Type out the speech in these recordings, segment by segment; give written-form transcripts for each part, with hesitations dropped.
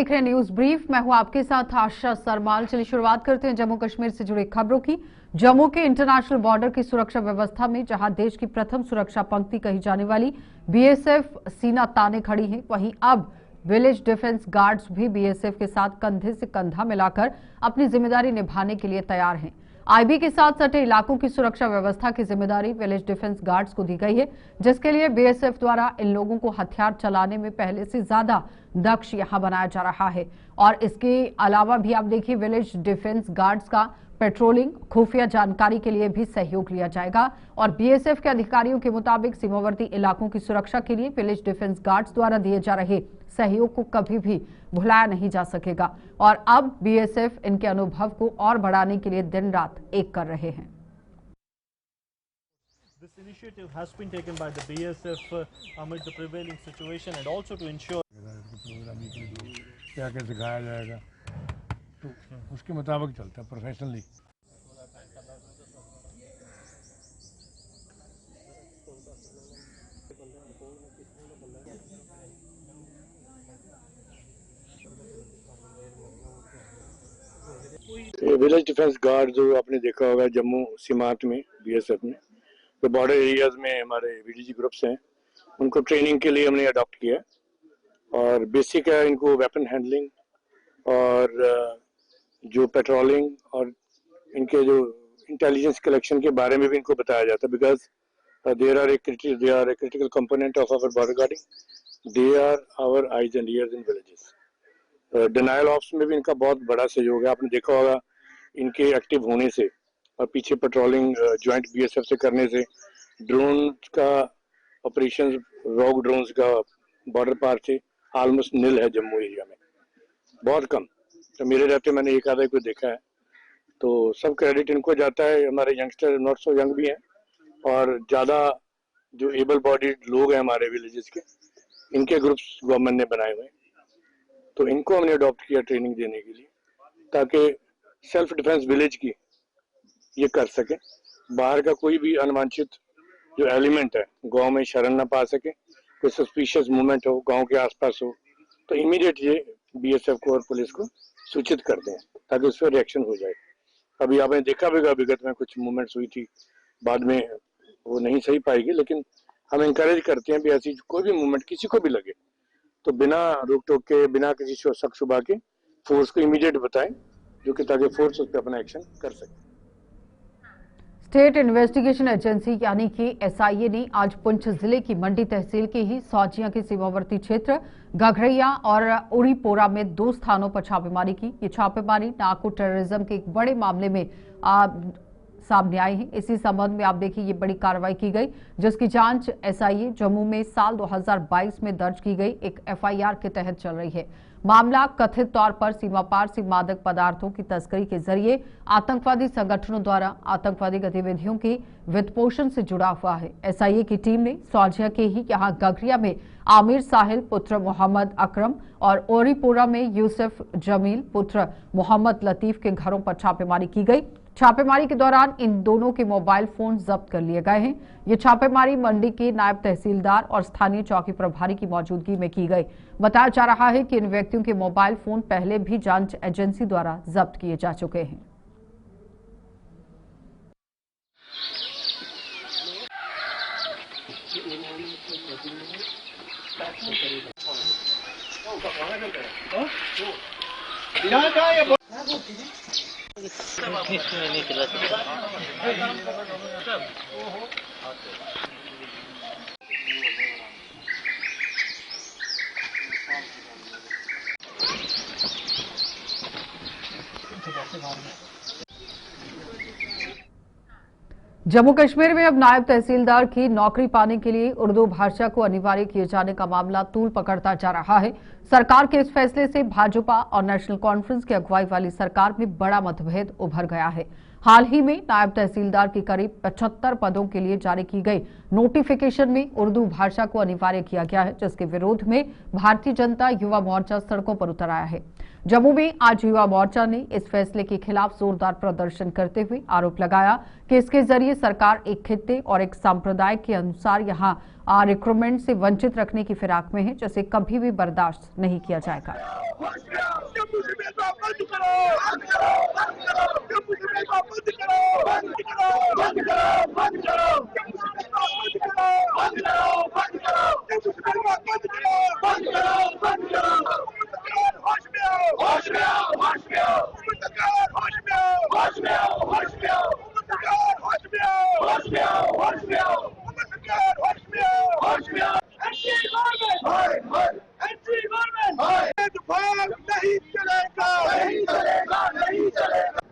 देख रहे हैं न्यूज ब्रीफ। मैं हूं आपके साथ आशा सरमाल। चलिए शुरुआत करते हैं जम्मू कश्मीर से जुड़ी खबरों की। जम्मू के इंटरनेशनल बॉर्डर की सुरक्षा व्यवस्था में जहां देश की प्रथम सुरक्षा पंक्ति कही जाने वाली बीएसएफ सीना ताने खड़ी है, वहीं अब विलेज डिफेंस गार्ड्स भी बीएसएफ के साथ कंधे से कंधा मिलाकर अपनी जिम्मेदारी निभाने के लिए तैयार हैं। आईबी के साथ सटे इलाकों की सुरक्षा व्यवस्था की जिम्मेदारी विलेज डिफेंस गार्ड्स को दी गई है, जिसके लिए बीएसएफ द्वारा इन लोगों को हथियार चलाने में पहले से ज्यादा दक्ष यहां बनाया जा रहा है। और इसके अलावा भी आप देखिए, विलेज डिफेंस गार्ड्स का पेट्रोलिंग, खुफिया जानकारी के लिए भी सहयोग लिया जाएगा। और बीएसएफ के अधिकारियों के मुताबिक सीमावर्ती इलाकों की सुरक्षा के लिए विलेज डिफेंस गार्ड्स द्वारा दिए जा रहे सहयोग को कभी भी भुलाया नहीं जा सकेगा। और अब बीएसएफ इनके अनुभव को और बढ़ाने के लिए दिन रात एक कर रहे हैं। This initiative has been taken by the BSF amid the prevailing situation and also to ensure क्या क्या सिखाया जाएगा, तो उसके मुताबिक चलता है प्रोफेशनली। विलेज डिफेंस गार्ड जो आपने देखा होगा जम्मू सीमांत में बीएसएफ में, तो बॉर्डर एरियाज में हमारे वीडीजी ग्रुप्स हैं, उनको ट्रेनिंग के लिए हमने अडॉप्ट किया। और बेसिक है इनको वेपन हैंडलिंग और जो पेट्रोलिंग और इनके जो इंटेलिजेंस कलेक्शन के बारे में भी इनको बताया जाता है, because they are a critical component of our border guarding. They are our eyes and ears in villages. Denial ops में भी इनका बहुत बड़ा सहयोग है। आपने देखा होगा इनके एक्टिव होने से और पीछे पेट्रोलिंग ज्वाइंट बीएसएफ से करने से ड्रोन का ऑपरेशन, रॉक ड्रोन्स का बॉर्डर पार से ऑलमोस्ट नील है जम्मू एरिया में, बहुत कम। तो मेरे रहते मैंने एक आधा को देखा है, तो सब क्रेडिट इनको जाता है। हमारे यंगस्टर नॉट सो यंग भी हैं और ज़्यादा जो एबल बॉडीड लोग हैं हमारे विलेजेस के, इनके ग्रुप्स गवर्नमेंट ने बनाए हुए हैं, तो इनको हमने अडॉप्ट किया ट्रेनिंग देने के लिए, ताकि सेल्फ डिफेंस विलेज की ये कर सके। बाहर का कोई भी अनवांछित जो एलिमेंट है गांव में शरण न पा सके, कोई सस्पिशियस मूवमेंट हो गांव के आसपास हो, तो इमीडिएट ये बीएसएफ को और पुलिस को सूचित कर दें ताकि उस पर रिएक्शन हो जाए। अभी आपने देखा भी विगत में कुछ मूवमेंट्स हुई थी, बाद में वो नहीं सही पाएगी, लेकिन हम इंकरेज करते हैं भी ऐसी कोई भी मूवमेंट किसी को भी लगे तो बिना रोक टोक के, बिना किसी शक शुबा के फोर्स को इमीडिएट बताएं, जो कि ताकि फोर्स उस पर अपना एक्शन कर सके। स्टेट इन्वेस्टिगेशन एजेंसी यानी कि एसआईए ने आज पुंछ जिले की मंडी तहसील के ही सौजिया के सीमावर्ती क्षेत्र गघरैया और उड़ीपोरा में 2 स्थानों पर छापेमारी की। ये छापेमारी नार्को टेररिज्म के एक बड़े मामले में सामने आए हैं। इसी संबंध में आप देखिए ये बड़ी कार्रवाई की गई, जिसकी जांच एसआईए जम्मू में साल 2022 में दर्ज की गई एक एफआईआर के तहत चल रही है। मामला कथित तौर पर सीमा पार से मादक पदार्थों की तस्करी के जरिए आतंकवादी संगठनों द्वारा आतंकवादी गतिविधियों के वित्तपोषण से जुड़ा हुआ है। एसआईए की टीम ने सौजिया के ही यहां गघरिया में आमिर साहिल पुत्र मोहम्मद अकरम और ओरीपोरा में यूसुफ जमील पुत्र मोहम्मद लतीफ के घरों पर छापेमारी की गई। छापेमारी के दौरान इन दोनों के मोबाइल फोन जब्त कर लिए गए हैं। ये छापेमारी मंडी के नायब तहसीलदार और स्थानीय चौकी प्रभारी की मौजूदगी में की गई। बताया जा रहा है कि इन व्यक्तियों के मोबाइल फोन पहले भी जांच एजेंसी द्वारा जब्त किए जा चुके हैं। जम्मू कश्मीर में अब नायब तहसीलदार की नौकरी पाने के लिए उर्दू भाषा को अनिवार्य किए जाने का मामला तूल पकड़ता जा रहा है। सरकार के इस फैसले से भाजपा और नेशनल कॉन्फ्रेंस की अगुवाई वाली सरकार में बड़ा मतभेद उभर गया है। हाल ही में नायब तहसीलदार की करीब 75 पदों के लिए जारी की गई नोटिफिकेशन में उर्दू भाषा को अनिवार्य किया गया है, जिसके विरोध में भारतीय जनता युवा मोर्चा सड़कों पर उतर आया है। जम्मू में आज युवा मोर्चा ने इस फैसले के खिलाफ जोरदार प्रदर्शन करते हुए आरोप लगाया कि इसके जरिए सरकार एक खित्ते और एक संप्रदाय के अनुसार यहां रिक्रूटमेंट से वंचित रखने की फिराक में है, जिसे कभी भी बर्दाश्त नहीं किया जाएगा।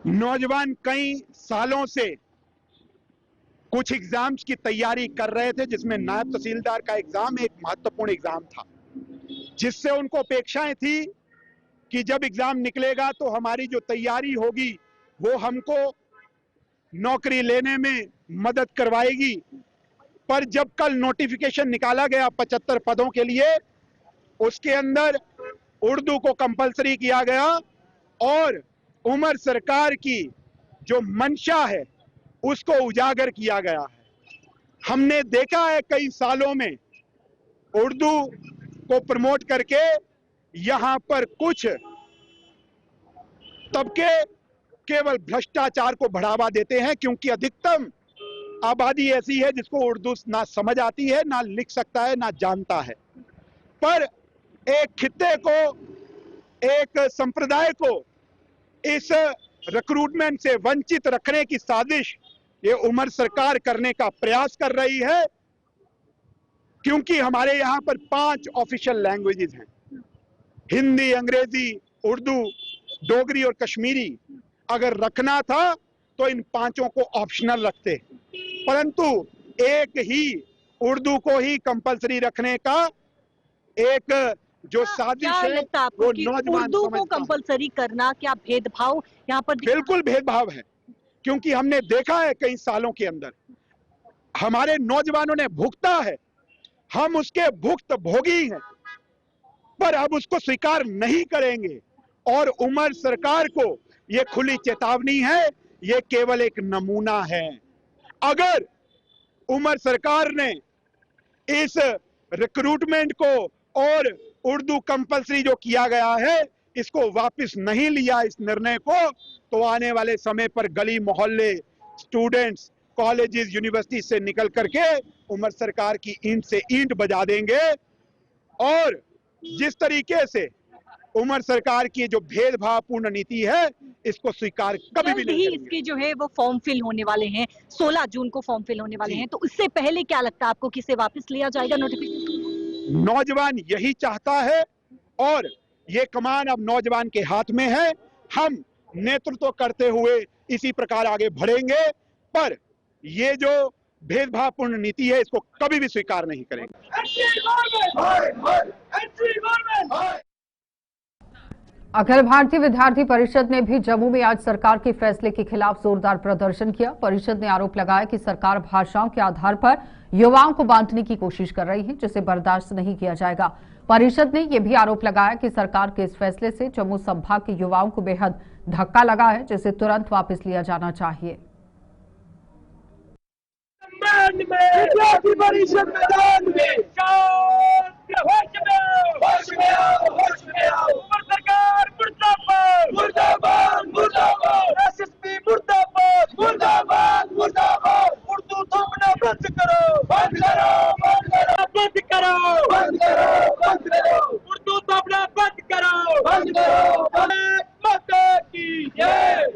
नौजवान कई सालों से कुछ एग्जाम्स की तैयारी कर रहे थे, जिसमें नायब तहसीलदार का एग्जाम एक महत्वपूर्ण एग्जाम था, जिससे उनको अपेक्षाएं थी कि जब एग्जाम निकलेगा तो हमारी जो तैयारी होगी वो हमको नौकरी लेने में मदद करवाएगी। पर जब कल नोटिफिकेशन निकाला गया 75 पदों के लिए, उसके अंदर उर्दू को कंपलसरी किया गया और उमर सरकार की जो मंशा है उसको उजागर किया गया है। हमने देखा है कई सालों में उर्दू को प्रमोट करके यहां पर कुछ तबके केवल भ्रष्टाचार को बढ़ावा देते हैं, क्योंकि अधिकतम आबादी ऐसी है जिसको उर्दू ना समझ आती है, ना लिख सकता है, ना जानता है। पर एक खित्ते को, एक संप्रदाय को इस रिक्रूटमेंट से वंचित रखने की साजिश ये उमर सरकार करने का प्रयास कर रही है, क्योंकि हमारे यहाँ पर 5 ऑफिशियल लैंग्वेजेस हैं, हिंदी, अंग्रेजी, उर्दू, डोगरी और कश्मीरी। अगर रखना था तो इन 5 को ऑप्शनल रखते, परंतु एक ही उर्दू को ही कंपलसरी रखने का एक जो साजिश है वो नौजवान उर्दू को कंपलसरी करना क्या भेदभाव यहाँ पर? बिल्कुल भेदभाव है, क्योंकि हमने देखा है कई सालों के अंदर हमारे नौजवानों ने भुगता है, हम उसके भुक्त भोगी हैं, पर अब उसको स्वीकार नहीं करेंगे। और उमर सरकार को ये खुली चेतावनी है, ये केवल एक नमूना है। अगर उमर सरकार ने इस रिक्रूटमेंट को और उर्दू कंपलसरी जो किया गया है इसको वापस नहीं लिया, इस निर्णय को, तो आने वाले समय पर गली मोहल्ले, स्टूडेंट्स, कॉलेजेस, यूनिवर्सिटी से निकल करके उमर सरकार की ईंट से ईंट बजा देंगे। और जिस तरीके से उमर सरकार की जो भेदभावपूर्ण नीति है इसको स्वीकार कभी भी नहीं करेंगे। इसके जो है वो फॉर्म फिल होने वाले हैं, 16 जून को फॉर्म फिल होने वाले हैं, तो इससे पहले क्या लगता है आपको, किसे वापस लिया जाएगा नोटिफिकेशन? नौजवान यही चाहता है और ये कमान अब नौजवान के हाथ में है। हम नेतृत्व करते हुए इसी प्रकार आगे बढ़ेंगे, पर ये जो भेदभावपूर्ण नीति है इसको कभी भी स्वीकार नहीं करेंगे। अखिल भारतीय विद्यार्थी परिषद ने भी जम्मू में आज सरकार के फैसले के खिलाफ जोरदार प्रदर्शन किया। परिषद ने आरोप लगाया कि सरकार भाषाओं के आधार पर युवाओं को बांटने की कोशिश कर रही है, जिसे बर्दाश्त नहीं किया जाएगा। परिषद ने यह भी आरोप लगाया कि सरकार के इस फैसले से जम्मू संभाग के युवाओं को बेहद धक्का लगा है, जिसे तुरंत वापस लिया जाना चाहिए।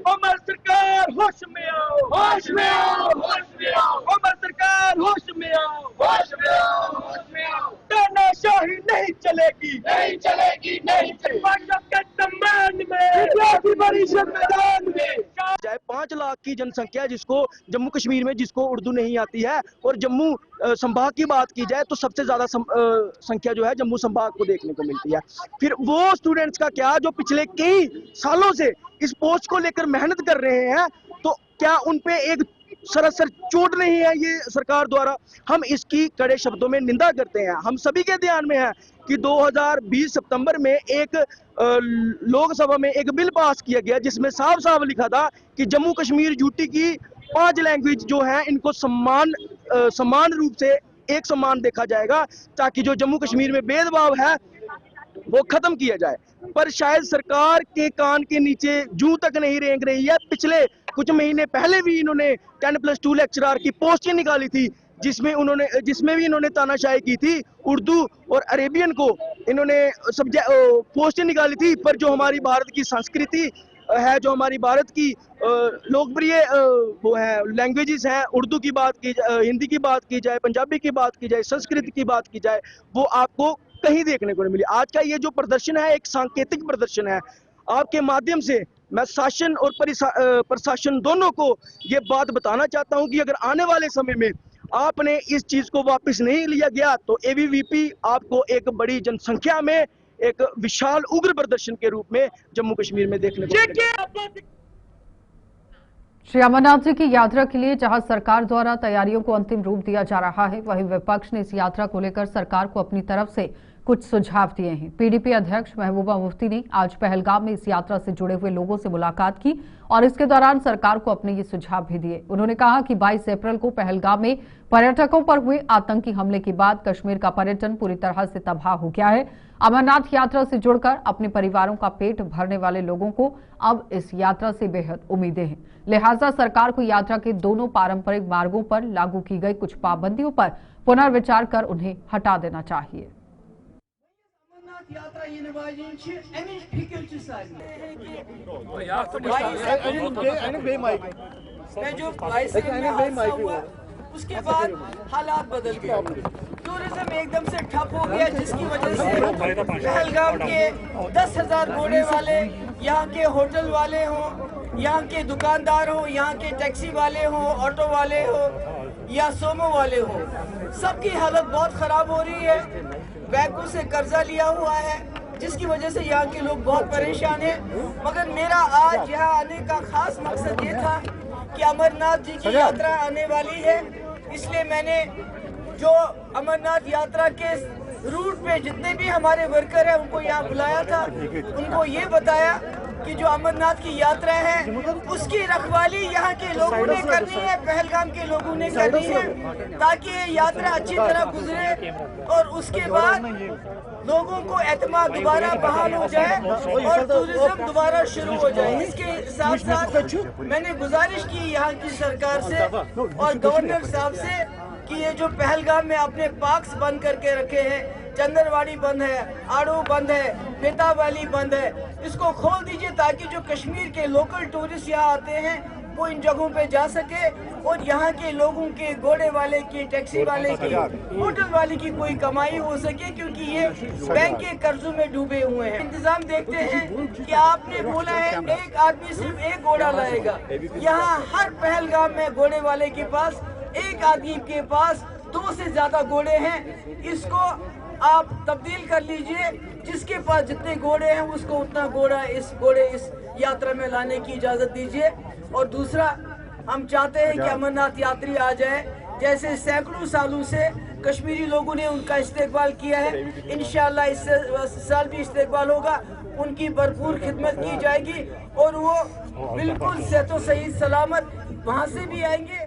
उमर सरकार होश में आओ, होश में आओ, होश में आओ। उमर सरकार होश में आओ, होश में आओ, होश में आओ। तानाशाही नहीं चलेगी, नहीं चलेगी, नहीं चलेगी। भाषा के सम्मान में विद्यार्थी परिषद मैदान में 5 लाख की जनसंख्या जिसको जम्मू कश्मीर में जिसको उर्दू नहीं आती है, और जम्मू संभाग की बात की जाए तो सबसे ज्यादा संख्या जो है जम्मू संभाग को देखने को मिलती है। फिर वो स्टूडेंट्स का क्या जो पिछले कई सालों से इस पोस्ट को लेकर मेहनत कर रहे हैं, तो क्या उन पे एक सरासर चोट नहीं है ये सरकार द्वारा? हम इसकी कड़े शब्दों में निंदा करते हैं। हम सभी के ध्यान में है कि 2020 सितंबर में एक लोकसभा में एक बिल पास किया गया जिसमें साफ साफ लिखा था कि जम्मू कश्मीर यूटी की 5 लैंग्वेज जो है इनको समान रूप से एक समान देखा जाएगा, ताकि जो जम्मू कश्मीर में भेदभाव है वो खत्म किया जाए। पर शायद सरकार के कान के नीचे जूं तक नहीं रेंग रही है। पिछले कुछ महीने पहले भी इन्होंने 10+2 लेक्चरर की पोस्टें निकाली थी, जिसमें भी इन्होंने तानाशाही की थी। उर्दू और अरेबियन को इन्होंने पोस्टें निकाली थी। पर जो हमारी भारत की संस्कृति है, जो हमारी भारत की लोकप्रिय वो है लैंग्वेजेस हैं, उर्दू की बात की जाए, हिंदी की बात की जाए, पंजाबी की बात की जाए, संस्कृत की बात की जाए, वो आपको कहीं देखने को नहीं मिली। आज का ये जो प्रदर्शन है एक सांकेतिक प्रदर्शन है। आपके माध्यम से मैं शासन और प्रशासन दोनों को ये बात बताना चाहता हूं कि अगर आने वाले समय में आपने इस चीज को वापस नहीं लिया गया तो एबीवीपी आपको एक बड़ी जनसंख्या में एक विशाल उग्र प्रदर्शन के रूप में जम्मू कश्मीर में देखने को मिलेगा। श्री अमरनाथ जी की यात्रा के लिए जहां सरकार द्वारा तैयारियों को अंतिम रूप दिया जा रहा है, वहीं विपक्ष ने इस यात्रा को लेकर सरकार को अपनी तरफ से कुछ सुझाव दिए हैं। पीडीपी अध्यक्ष महबूबा मुफ्ती ने आज पहलगाम में इस यात्रा से जुड़े हुए लोगों से मुलाकात की और इसके दौरान सरकार को अपने ये सुझाव भी दिए। उन्होंने कहा कि 22 अप्रैल को पहलगाम में पर्यटकों पर हुए आतंकी हमले के बाद कश्मीर का पर्यटन पूरी तरह से तबाह हो गया है। अमरनाथ यात्रा से जुड़कर अपने परिवारों का पेट भरने वाले लोगों को अब इस यात्रा से बेहद उम्मीदें हैं। लिहाजा सरकार को यात्रा के दोनों पारंपरिक मार्गों पर लागू की गई कुछ पाबंदियों पर पुनर्विचार कर उन्हें हटा देना चाहिए। यात्रा यिने वाजिन छ अमिच फिक्र छ सारी मैं जो 22 हुआ उसके बाद हालात बदल गए। टूरिज्म एकदम से ठप हो गया, जिसकी वजह से पहलगाम के 10,000 घोड़े वाले, यहाँ के होटल वाले हों, यहाँ के दुकानदार हो, यहाँ के टैक्सी वाले हो, ऑटो वाले हो या सोमो वाले हो, सबकी हालत बहुत खराब हो रही है। बैंकों से कर्जा लिया हुआ है, जिसकी वजह से यहाँ के लोग बहुत परेशान हैं। मगर मेरा आज यहाँ आने का खास मकसद ये था कि अमरनाथ जी की यात्रा आने वाली है, इसलिए मैंने जो अमरनाथ यात्रा के रूट पे जितने भी हमारे वर्कर हैं उनको यहाँ बुलाया था। उनको ये बताया कि जो अमरनाथ की यात्रा है उसकी रखवाली यहाँ के लोगों ने करनी है, पहलगाम के लोगों ने करनी है, ताकि ये यात्रा अच्छी तरह गुजरे और उसके बाद लोगों को एतमाद दोबारा बहाल हो जाए और टूरिज्म दोबारा शुरू हो जाए। इसके साथ साथ मैंने गुजारिश की यहाँ की सरकार से और गवर्नर साहब से कि ये जो पहलगाम में अपने पार्क्स बंद करके रखे हैं, चंदरवाड़ी बंद है, आड़ू बंद है, बेता वैली बंद है, इसको खोल दीजिए ताकि जो कश्मीर के लोकल टूरिस्ट यहाँ आते हैं वो इन जगहों पे जा सके और यहाँ के लोगों के घोड़े वाले की, टैक्सी वाले की, होटल वाले की कोई कमाई हो सके, क्योंकि ये बैंक के कर्जों में डूबे हुए हैं। इंतजाम देखते हैं कि आपने बोला है एक आदमी सिर्फ एक घोड़ा लाएगा, यहाँ हर पहलगाम में घोड़े वाले के पास एक आदमी के पास 2 से ज्यादा घोड़े हैं। इसको आप तब्दील कर लीजिए, जिसके पास जितने घोड़े हैं उसको उतना घोड़े इस यात्रा में लाने की इजाजत दीजिए। और दूसरा, हम चाहते हैं कि अमरनाथ यात्री आ जाए, जैसे सैकड़ों सालों से कश्मीरी लोगों ने उनका इस्तेकबाल किया है। इंशाअल्लाह इस साल भी इस्तेकबाल होगा, उनकी भरपूर खिदमत की जाएगी और वो बिल्कुल सेहतो सही सलामत वहाँ से भी आएंगे।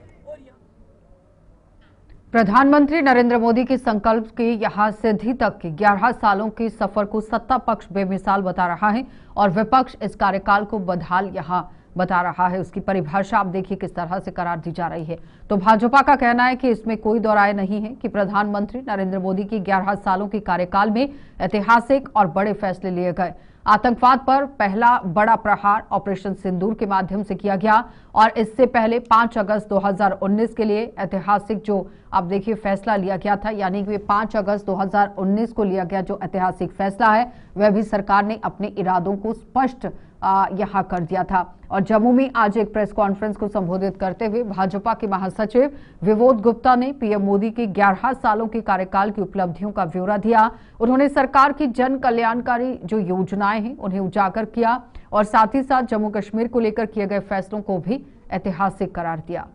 प्रधानमंत्री नरेंद्र मोदी के संकल्प के यहां सिद्धि तक के 11 सालों के सफर को सत्ता पक्ष बेमिसाल बता रहा है और विपक्ष इस कार्यकाल को बदहाल यहां बता रहा है। उसकी परिभाषा आप देखिए किस तरह से करार दी जा रही है। तो भाजपा का कहना है कि इसमें कोई दो राय नहीं है कि प्रधानमंत्री नरेंद्र मोदी के 11 सालों के कार्यकाल में ऐतिहासिक और बड़े फैसले लिए गए। आतंकवाद पर पहला बड़ा प्रहार ऑपरेशन सिंदूर के माध्यम से किया गया और इससे पहले 5 अगस्त 2019 के लिए ऐतिहासिक जो आप देखिए फैसला लिया गया था, यानी कि 5 अगस्त 2019 को लिया गया जो ऐतिहासिक फैसला है वह भी सरकार ने अपने इरादों को स्पष्ट यहां कर दिया था। और जम्मू में आज एक प्रेस कॉन्फ्रेंस को संबोधित करते हुए भाजपा के महासचिव विबोध गुप्ता ने पीएम मोदी के 11 सालों के कार्यकाल की उपलब्धियों का ब्यौरा दिया। उन्होंने सरकार की जन कल्याणकारी जो योजनाएं हैं उन्हें उजागर किया और साथ ही साथ जम्मू कश्मीर को लेकर किए गए फैसलों को भी ऐतिहासिक करार दिया।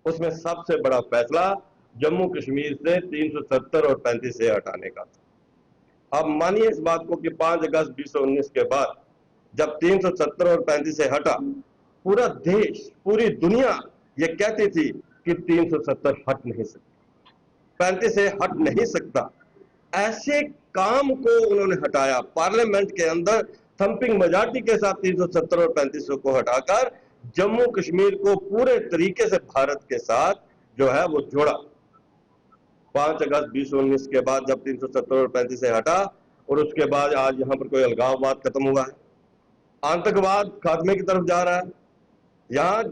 उसमें सबसे बड़ा फैसला जम्मू कश्मीर से 370 और 35 से हटाने का था। अब मानिए इस बात को कि 5 अगस्त 2019 के बाद जब 370 और 35 से हटा पूरा देश, पूरी दुनिया ये कहती थी कि 370 हट नहीं सकता, 35 से हट नहीं सकता। ऐसे काम को उन्होंने हटाया, पार्लियामेंट के अंदर थंपिंग मेजॉरिटी के साथ 370 और 35 को हटाकर जम्मू कश्मीर को पूरे तरीके से भारत के साथ जो है वो जोड़ा। 5 अगस्त 2019 के बाद जब 370 और 35 से हटा और उसके बाद आज यहां पर कोई अलगाववाद खत्म हुआ है, आतंकवाद खात्मे की तरफ जा रहा है। यहां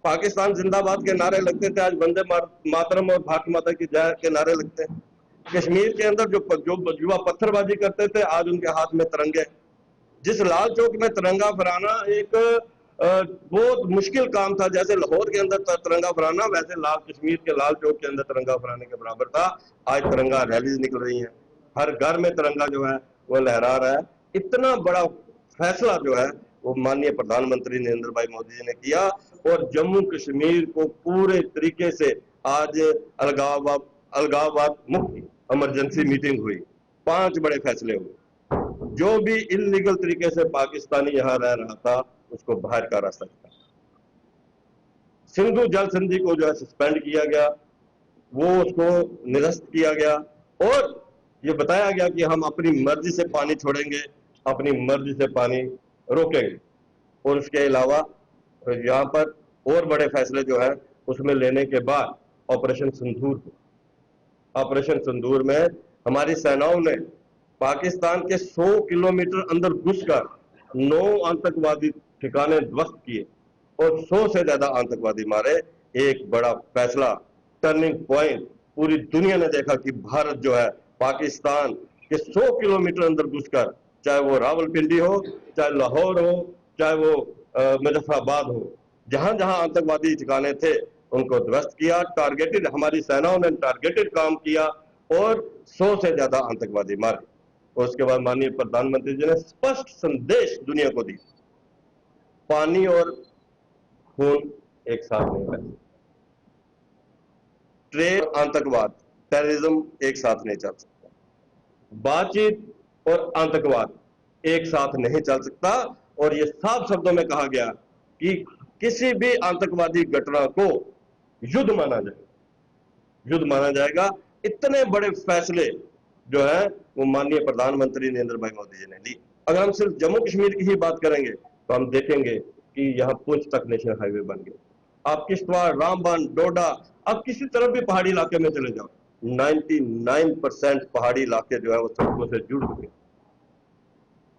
पाकिस्तान जिंदाबाद के नारे लगते थे, आज वंदे मातरम और भारत माता की जय के नारे लगते हैं। कश्मीर के अंदर जो युवा पत्थरबाजी करते थे, आज उनके हाथ में तिरंगे। जिस लाल चौक में तिरंगा फहराना एक बहुत मुश्किल काम था, जैसे लाहौर के अंदर तिरंगा फहराना, वैसे कश्मीर के लाल चौक के अंदर तिरंगा फहराने के बराबर था। आज तिरंगा रैलीज निकल रही हैं, हर घर में तिरंगा जो है वो लहरा रहा है। इतना बड़ा फैसला जो है वो माननीय प्रधानमंत्री नरेंद्र भाई मोदी जी ने किया और जम्मू कश्मीर को पूरे तरीके से आज अलगाववाद मुक्त इमरजेंसी मीटिंग हुई, 5 बड़े फैसले हुए। जो भी इलीगल तरीके से पाकिस्तानी यहां रह रहा था उसको बाहर का रास्ता था। सिंधु जल संधि को जो है सस्पेंड किया गया, वो उसको निरस्त किया गया और ये बताया गया कि हम अपनी मर्जी से पानी छोड़ेंगे, अपनी मर्जी से पानी रोकेंगे। और उसके अलावा यहाँ पर और बड़े फैसले जो है उसमें लेने के बाद ऑपरेशन सिंदूर में हमारी सेनाओं ने पाकिस्तान के 100 किलोमीटर अंदर घुसकर 9 आतंकवादी ठिकाने ध्वस्त किए और 100 से ज्यादा आतंकवादी मारे। एक बड़ा फैसला, टर्निंग पॉइंट। पूरी दुनिया ने देखा कि भारत जो है पाकिस्तान के 100 किलोमीटर अंदर घुसकर, चाहे वो रावलपिंडी हो, चाहे लाहौर हो, चाहे वो मुजफ्फराबाद हो, जहां जहां आतंकवादी ठिकाने थे उनको ध्वस्त किया। टारगेटेड, हमारी सेनाओं ने टारगेटेड काम किया और 100 से ज्यादा आतंकवादी मारे। और उसके बाद माननीय प्रधानमंत्री जी ने स्पष्ट संदेश दुनिया को दी, पानी और खून एक साथ नहीं बह सकते, ट्रेड, आतंकवाद, टेररिज्म एक साथ नहीं चल सकता, बातचीत और आतंकवाद एक साथ नहीं चल सकता। और ये साफ शब्दों में कहा गया कि किसी भी आतंकवादी घटना को युद्ध माना जाएगा। इतने बड़े फैसले जो है वो माननीय प्रधानमंत्री नरेंद्र भाई मोदी जी ने ली। अगर हम सिर्फ जम्मू कश्मीर की ही बात करेंगे तो हम देखेंगे कि यहाँ पुंछ तक नेशनल हाईवे बन गया। आप किश्तवाड़, रामबन, डोडा, आप किसी तरफ भी पहाड़ी इलाके में चले जाओ, 99% पहाड़ी इलाके जो है वो सड़कों से जुड़ चुके।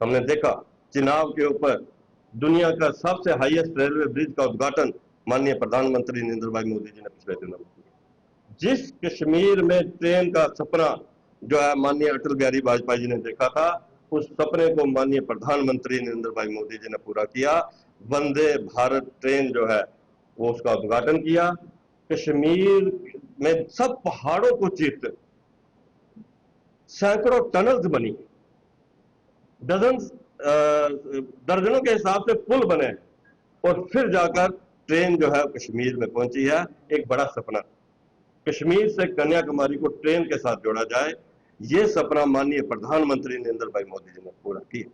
हमने देखा चिनाब के ऊपर दुनिया का सबसे हाईएस्ट रेलवे ब्रिज का उद्घाटन माननीय प्रधानमंत्री नरेंद्र भाई मोदी जी ने पिछले दिनों में किया। जिस कश्मीर में ट्रेन का सपना जो है माननीय अटल बिहारी वाजपेयी जी ने देखा था, उस सपने को माननीय प्रधानमंत्री नरेंद्र भाई मोदी जी ने पूरा किया। वंदे भारत ट्रेन जो है वो उसका उद्घाटन किया। कश्मीर में सब पहाड़ों को चीरते सैकड़ों टनल्स बनी, दर्जनों के हिसाब से पुल बने और फिर जाकर ट्रेन जो है कश्मीर में पहुंची है। एक बड़ा सपना, कश्मीर से कन्याकुमारी को ट्रेन के साथ जोड़ा जाए, ये सपना माननीय प्रधानमंत्री नरेंद्र भाई मोदी जी ने पूरा किया।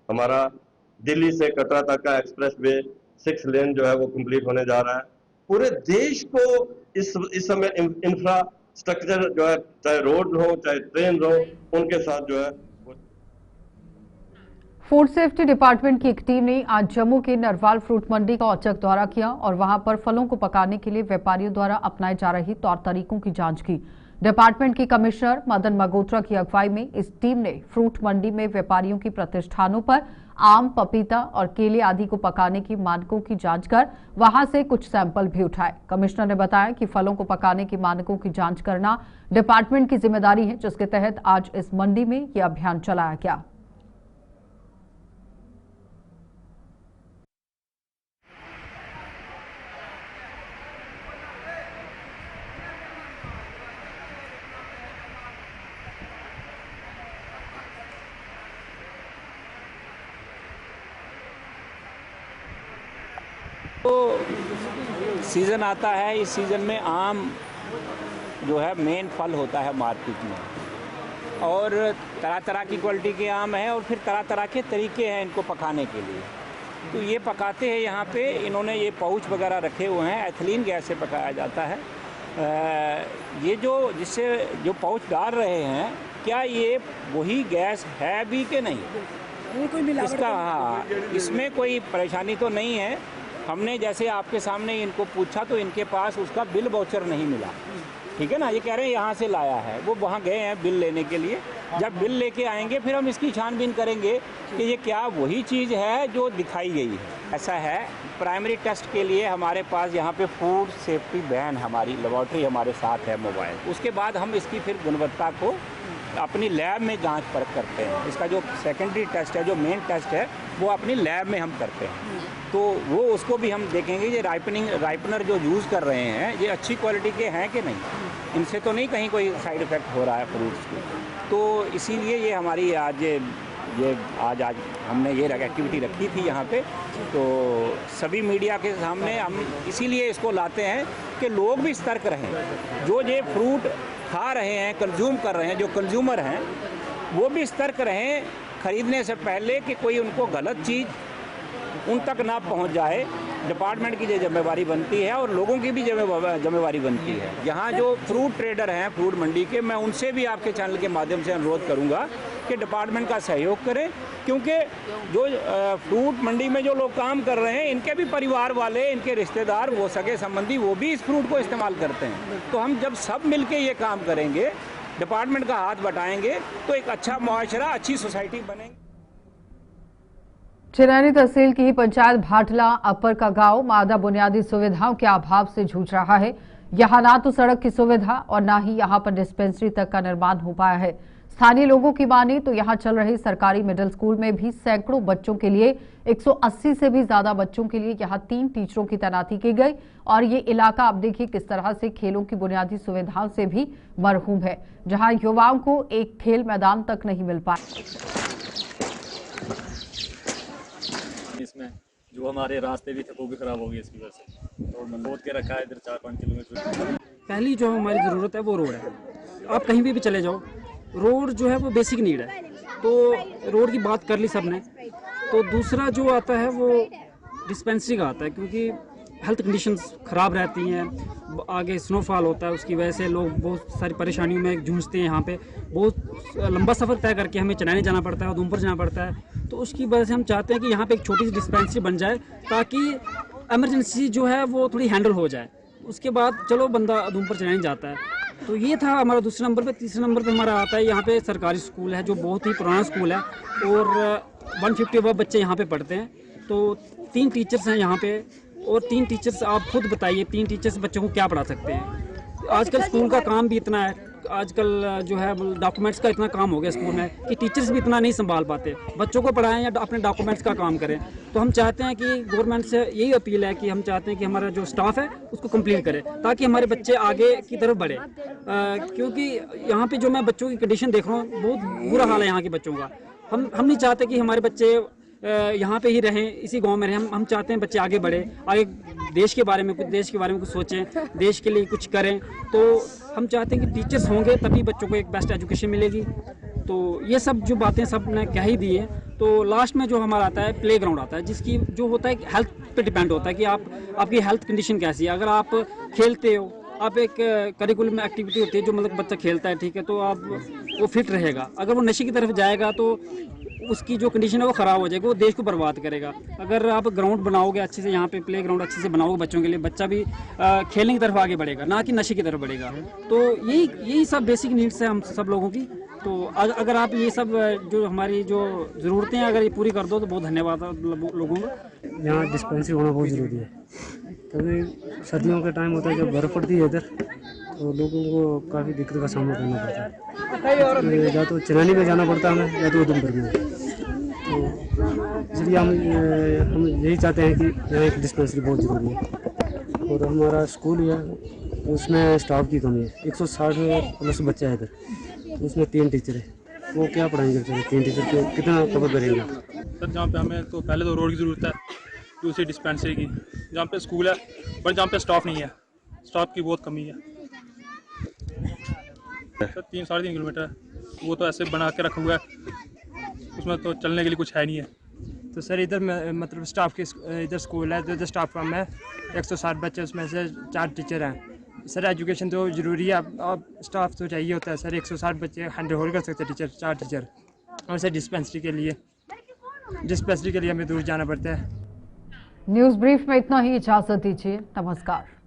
हमारा दिल्ली से कटरा तक का एक्सप्रेस वे 6 लेन जो है वो कंप्लीट होने जा रहा है। पूरे देश को इस समय इंफ्रास्ट्रक्चर जो है, चाहे रोड हो चाहे ट्रेन हो, उनके साथ जो है। फूड सेफ्टी डिपार्टमेंट की एक टीम ने आज जम्मू के नरवाल फ्रूट मंडी का औचक दौरा किया और वहां पर फलों को पकाने के लिए व्यापारियों द्वारा अपनाए जा रही तौर तरीकों की जांच की। डिपार्टमेंट के कमिश्नर मदन मगोत्रा की अगुवाई में इस टीम ने फ्रूट मंडी में व्यापारियों की प्रतिष्ठानों पर आम, पपीता और केले आदि को पकाने की मानकों की जांच कर वहां से कुछ सैंपल भी उठाए। कमिश्नर ने बताया कि फलों को पकाने के मानकों की जांच करना डिपार्टमेंट की जिम्मेदारी है, जिसके तहत आज इस मंडी में यह अभियान चलाया गया। तो सीज़न आता है, इस सीज़न में आम जो है मेन फल होता है मार्केट में, और तरह तरह की क्वालिटी के आम हैं और फिर तरह तरह के तरीके हैं इनको पकाने के लिए। तो ये पकाते हैं यहाँ पे, इन्होंने ये पाउच वगैरह रखे हुए हैं, एथिलीन गैस से पकाया जाता है। ये जिससे जो पाउच डाल रहे हैं, क्या ये वही गैस है भी कि नहीं, इसका हाँ, इसमें कोई परेशानी तो नहीं है। हमने जैसे आपके सामने इनको पूछा तो इनके पास उसका बिल वाउचर नहीं मिला, ठीक है ना। ये कह रहे हैं यहाँ से लाया है, वो वहाँ गए हैं बिल लेने के लिए। जब बिल लेके आएंगे फिर हम इसकी छानबीन करेंगे कि ये क्या वही चीज़ है जो दिखाई गई है। ऐसा है, प्राइमरी टेस्ट के लिए हमारे पास यहाँ पे फूड सेफ्टी वैन, हमारी लेबॉर्ट्री हमारे साथ है मोबाइल। उसके बाद हम इसकी फिर गुणवत्ता को अपनी लैब में जांच परख करते हैं। इसका जो सेकेंडरी टेस्ट है, जो मेन टेस्ट है, वो अपनी लैब में हम करते हैं। तो वो उसको भी हम देखेंगे ये राइपनर जो यूज़ कर रहे हैं ये अच्छी क्वालिटी के हैं कि नहीं, इनसे तो नहीं कहीं कोई साइड इफ़ेक्ट हो रहा है फ्रूट्स की। तो इसीलिए ये हमारी आज हमने ये एक्टिविटी रखी थी यहाँ पे। तो सभी मीडिया के सामने हम इसीलिए इसको लाते हैं कि लोग भी सतर्क रहें। जो ये फ्रूट खा रहे हैं, कंज्यूम कर रहे हैं, जो कंज्यूमर हैं वो भी सतर्क रहें ख़रीदने से पहले कि कोई उनको गलत चीज़ उन तक ना पहुंच जाए। डिपार्टमेंट की जो जिम्मेवारी बनती है और लोगों की भी जिम्मेवारी बनती है। यहाँ जो फ्रूट ट्रेडर हैं फ्रूट मंडी के, मैं उनसे भी आपके चैनल के माध्यम से अनुरोध करूँगा कि डिपार्टमेंट का सहयोग करें, क्योंकि जो फ्रूट मंडी में जो लोग काम कर रहे हैं इनके भी परिवार वाले, इनके रिश्तेदार, वो सगे संबंधी, वो भी इस फ्रूट को इस्तेमाल करते हैं। तो हम जब सब मिल के ये काम करेंगे, डिपार्टमेंट का हाथ बटाएंगे, तो एक अच्छा मुआशरा, अच्छी सोसाइटी बनेगी। चिरैनी तहसील की पंचायत भाटला अपर का गांव मादा बुनियादी सुविधाओं के अभाव से जूझ रहा है। यहां ना तो सड़क की सुविधा और ना ही यहां पर डिस्पेंसरी तक का निर्माण हो पाया है। स्थानीय लोगों की माने तो यहां चल रही सरकारी मिडिल स्कूल में भी सैकड़ों बच्चों के लिए 180 से भी ज्यादा बच्चों के लिए यहां 3 टीचरों की तैनाती की गई। और ये इलाका आप देखिए किस तरह से खेलों की बुनियादी सुविधाओं से भी मरहूम है, जहां युवाओं को एक खेल मैदान तक नहीं मिल पाया। इसमें जो हमारे रास्ते भी थे वो भी खराब हो गए इसकी वजह से, रोड खोद के रखा है इधर 4-5 किलोमीटर। पहली जो हमारी ज़रूरत है वो रोड है। आप कहीं भी चले जाओ, रोड जो है वो बेसिक नीड है, तो रोड की बात कर ली सबने। तो दूसरा जो आता है वो डिस्पेंसरी का आता है, क्योंकि हेल्थ कंडीशंस ख़राब रहती हैं, आगे स्नोफॉल होता है, उसकी वजह से लोग बहुत सारी परेशानियों में जूझते हैं। यहाँ पे बहुत लंबा सफ़र तय करके हमें चिरैनी जाना पड़ता है, उधमपुर जाना पड़ता है। तो उसकी वजह से हम चाहते हैं कि यहाँ पे एक छोटी सी डिस्पेंसरी बन जाए, ताकि एमरजेंसी जो है वो थोड़ी हैंडल हो जाए। उसके बाद चलो बंदा उधमपुर चिरैनी जाता है। तो ये था हमारा दूसरे नंबर पे। तीसरे नंबर पे हमारा आता है यहाँ पे सरकारी स्कूल है, जो बहुत ही पुराना स्कूल है और 150 अबव बच्चे यहाँ पे पढ़ते हैं। तो 3 टीचर्स हैं यहाँ पे, और 3 टीचर्स आप खुद बताइए 3 टीचर्स बच्चों को क्या पढ़ा सकते हैं। आजकल स्कूल का काम भी इतना है, आजकल जो है डॉक्यूमेंट्स का इतना काम हो गया स्कूल में कि टीचर्स भी इतना नहीं संभाल पाते, बच्चों को पढ़ाएं या अपने डॉक्यूमेंट्स का काम करें। तो हम चाहते हैं कि गवर्नमेंट से यही अपील है कि हम चाहते हैं कि हमारा जो स्टाफ है उसको कंप्लीट करे, ताकि हमारे बच्चे आगे की तरफ बढ़े। क्योंकि यहाँ पे जो मैं बच्चों की कंडीशन देख रहा हूँ, बहुत बुरा हाल है यहाँ के बच्चों का। हम नहीं चाहते कि हमारे बच्चे यहाँ पे ही रहें, इसी गांव में रहें। हम चाहते हैं बच्चे आगे बढ़े, आगे देश के बारे में कुछ सोचें, देश के लिए कुछ करें। तो हम चाहते हैं कि टीचर्स होंगे तभी बच्चों को एक बेस्ट एजुकेशन मिलेगी। तो ये सब जो बातें सब ने कह ही दी है। तो लास्ट में जो हमारा आता है प्ले ग्राउंड आता है, जिसकी जो होता है हेल्थ पे डिपेंड होता है कि आपकी हेल्थ कंडीशन कैसी है। अगर आप खेलते हो, आप एक करिकुलम एक्टिविटी होती है जो मतलब बच्चा खेलता है, ठीक है, तो आप वो फिट रहेगा। अगर वो नशे की तरफ जाएगा तो उसकी जो कंडीशन है वो ख़राब हो जाएगी, वो देश को बर्बाद करेगा। अगर आप ग्राउंड बनाओगे अच्छे से, यहाँ पे प्ले ग्राउंड अच्छे से बनाओगे बच्चों के लिए, बच्चा भी खेलने की तरफ आगे बढ़ेगा, ना कि नशे की तरफ बढ़ेगा। तो यही सब बेसिक नीड्स है हम सब लोगों की। तो अगर आप ये सब जो हमारी जो ज़रूरतें हैं अगर ये पूरी कर दो तो बहुत धन्यवाद लोगों का। यहाँ डिस्पेंसरी होना बहुत ज़रूरी है, क्योंकि सर्दियों का टाइम होता है, जब बर्फ़ पड़ती है इधर, तो लोगों को काफ़ी दिक्कत का सामना करना पड़ता है। या तो चिरैनी में जाना पड़ता है हमें, या तो उधमपुर में। तो इसलिए हम यही चाहते हैं कि यहाँ एक डिस्पेंसरी बहुत ज़रूरी है। और हमारा स्कूल है, उसमें स्टाफ की कमी है। 160 प्लस बच्चे हैं इधर, तो उसमें 3 टीचर है, वो क्या पढ़ाएंगे? 3 टीचर को कितना कवर करेंगे? सर जहाँ पे हमें तो पहले तो रोड की ज़रूरत है, दूसरी डिस्पेंसरी की, जहाँ पे स्कूल है पर जहाँ पे स्टाफ नहीं है, स्टाफ की बहुत कमी है। सर 3-3.5 किलोमीटर वो तो ऐसे बना के रखा हुआ है, उसमें तो चलने के लिए कुछ है नहीं है। तो सर इधर मतलब स्टाफ की इधर स्कूल है तो इधर स्टाफ कम है, 160 बच्चे, उसमें से 4 टीचर हैं। सर एजुकेशन तो ज़रूरी है, अब स्टाफ तो चाहिए होता है सर। 160 बच्चे हैंडल होल्ड कर सकते हैं टीचर, 4 टीचर। और सर डिस्पेंसरी के लिए हमें दूर जाना पड़ता है। न्यूज़ ब्रीफ में इतना ही, इजाज़त दीजिए, नमस्कार।